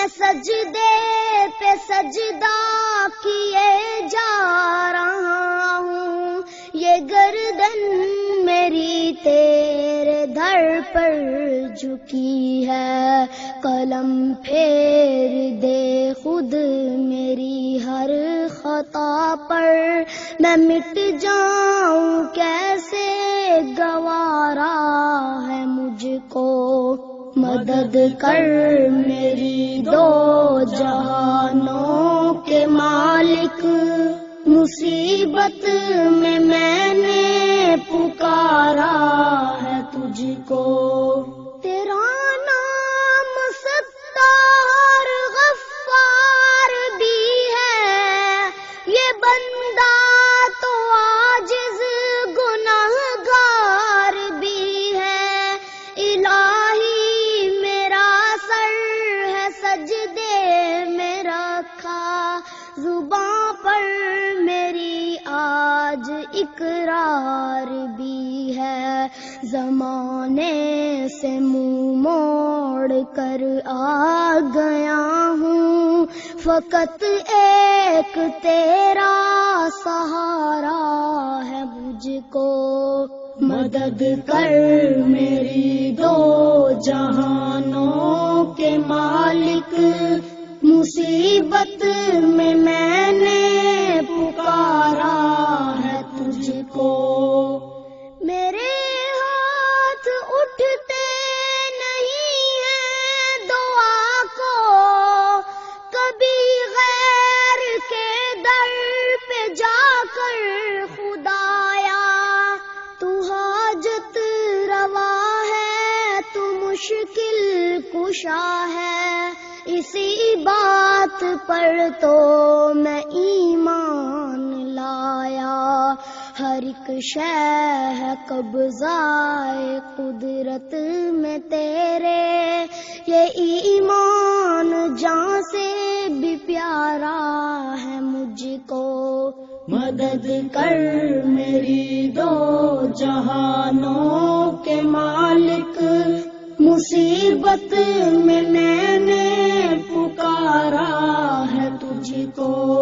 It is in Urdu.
میں سجدے پہ سجدہ کیے جا رہا ہوں، یہ گردن میری تیرے در پر جھکی ہے، قلم پھیر دے خود میری ہر خطا پر، میں مٹ جاؤں کیسے گوارا ہے مجھ کو، مدد کر میری دو جہانوں کے مالک، مصیبت میں نے پکارا ہے تجھ کو، تیرا نام ستار غفار بھی ہے، یہ بندہ تو عاجز گنہگار بھی ہے، الہی میرا سر ہے سجدے میں رکھا، زباں پر میری آج اقرار بھی ہے، زمانے سے منہ موڑ کر آ گیا ہوں، فقط ایک تیرا سہارا ہے مجھ کو، مدد کر میری دو جہانوں کے مالک، مصیبت میں نے پکارا ہے تجھ کو، میرے ہاتھ اٹھتے نہیں ہیں دعا کو، کبھی غیر کے در پہ جا کر خدایا، تو حاجت روا ہے، تو مشکل کشا ہے، اسی بات پر تو میں ایمان لایا، ہر ایک شے ہے قبضۂ قدرت میں تیرے، یہ ایمان جان سے بھی پیارا ہے مجھ کو، مدد کر میری دو جہانوں کے مالک، مصیبت میں نے پکارا ہے تجھ کو۔